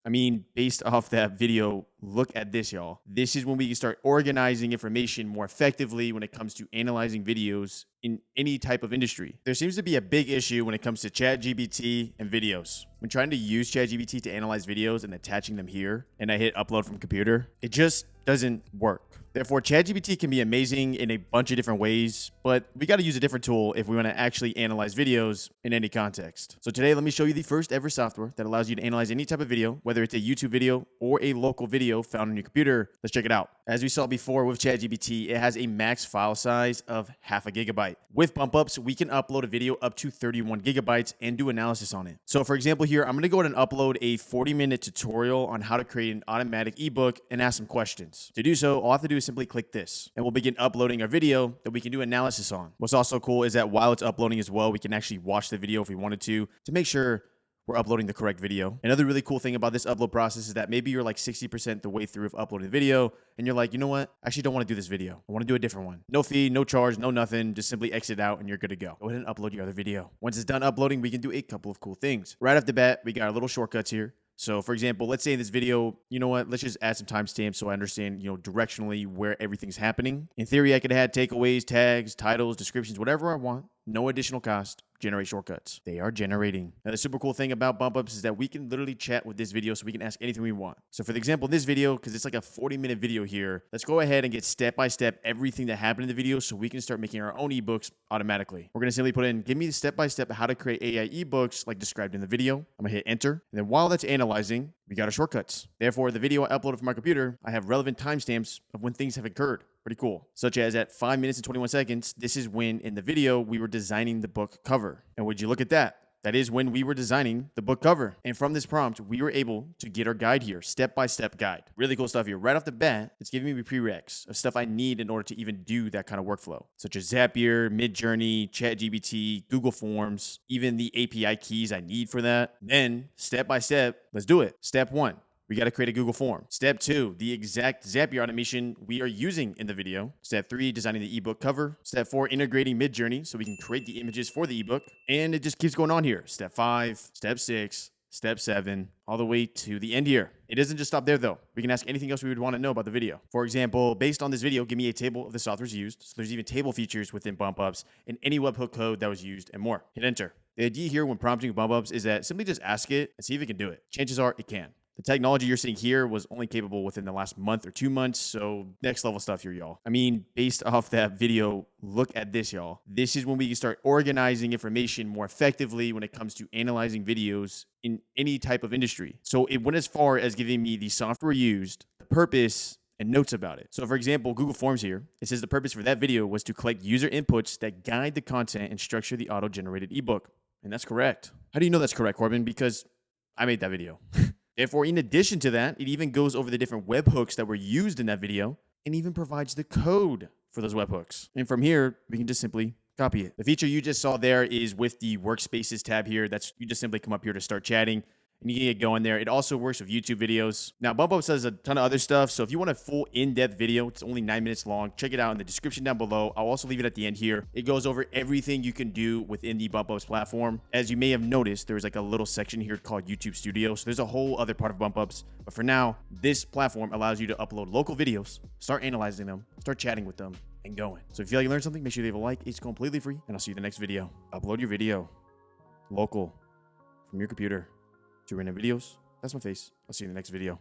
I mean, based off that video, look at this, y'all. This is when we can start organizing information more effectively when it comes to analyzing videos in any type of industry. There seems to be a big issue when it comes to ChatGPT and videos. When trying to use ChatGPT to analyze videos and attaching them here, and I hit upload from computer, it just doesn't work. Therefore, ChatGPT can be amazing in a bunch of different ways, but we got to use a different tool if we want to actually analyze videos in any context. So today, let me show you the first ever software that allows you to analyze any type of video, whether it's a YouTube video or a local video found on your computer. Let's check it out. As we saw before with ChatGPT, it has a max file size of 0.5 gigabyte. With Bumpups, we can upload a video up to 31 gigabytes and do analysis on it. So for example here, I'm going to go ahead and upload a 40-minute tutorial on how to create an automatic ebook and ask some questions. To do so, all I have to do is simply click this, and we'll begin uploading our video that we can do analysis on. What's also cool is that while it's uploading as well, we can actually watch the video if we wanted to make sure we're uploading the correct video. Another really cool thing about this upload process is that maybe you're like 60% the way through of uploading the video, and you're like, you know what? I actually don't want to do this video. I want to do a different one. No fee, no charge, no nothing. Just simply exit out and you're good to go. Go ahead and upload your other video. Once it's done uploading, we can do a couple of cool things. Right off the bat, we got our little shortcuts here. So for example, let's say in this video, you know what, let's just add some timestamps so I understand, directionally where everything's happening. In theory, I could add takeaways, tags, titles, descriptions, whatever I want. No additional cost. Generate shortcuts. They are generating. Now, the super cool thing about Bumpups is that we can literally chat with this video so we can ask anything we want. So for the example, this video, because it's like a 40-minute video here, let's go ahead and get step-by-step everything that happened in the video so we can start making our own ebooks automatically. We're going to simply put in, give me the step-by-step how to create AI ebooks like described in the video. I'm going to hit enter. And then while that's analyzing, we got our shortcuts. Therefore, the video I uploaded from my computer, I have relevant timestamps of when things have occurred. Pretty cool. Such as at 5 minutes and 21 seconds, this is when in the video we were designing the book cover. And would you look at that? That is when we were designing the book cover. And from this prompt, we were able to get our guide here, step-by-step guide. Really cool stuff here. Right off the bat, it's giving me prereqs of stuff I need in order to even do that kind of workflow, such as Zapier, Midjourney, ChatGPT, Google Forms, even the API keys I need for that. Then, step-by-step, let's do it. Step 1. We got to create a Google form. Step 2, the exact Zapier automation we are using in the video. Step 3, designing the ebook cover. Step 4, integrating Midjourney so we can create the images for the ebook. And it just keeps going on here. Step 5, step 6, step 7, all the way to the end here. It doesn't just stop there though. We can ask anything else we would want to know about the video. For example, based on this video, give me a table of the softwares used. So there's even table features within Bumpups and any webhook code that was used and more. Hit enter. The idea here when prompting Bumpups is that simply just ask it and see if it can do it. Chances are it can. The technology you're seeing here was only capable within the last month or 2 months, so next level stuff here, y'all. I mean, based off that video, look at this, y'all. This is when we can start organizing information more effectively when it comes to analyzing videos in any type of industry. So it went as far as giving me the software used, the purpose, and notes about it. So for example, Google Forms here, it says the purpose for that video was to collect user inputs that guide the content and structure the auto-generated ebook. And that's correct. How do you know that's correct, Corbin? Because I made that video. Therefore, in addition to that, it even goes over the different webhooks that were used in that video and even provides the code for those webhooks. And from here, we can just simply copy it. The feature you just saw there is with the Workspaces tab here. You just simply come up here to start chatting. And you can get going there. It also works with YouTube videos. Now, Bumpups has a ton of other stuff. So if you want a full in-depth video, it's only 9 minutes long. Check it out in the description down below. I'll also leave it at the end here. It goes over everything you can do within the Bumpups platform. As you may have noticed, there's like a little section here called YouTube Studio. So there's a whole other part of Bumpups. But for now, this platform allows you to upload local videos, start analyzing them, start chatting with them, and going. So if you feel like you learned something, make sure you leave a like. It's completely free. And I'll see you in the next video. Upload your video local from your computer to random videos. That's my face. I'll see you in the next video.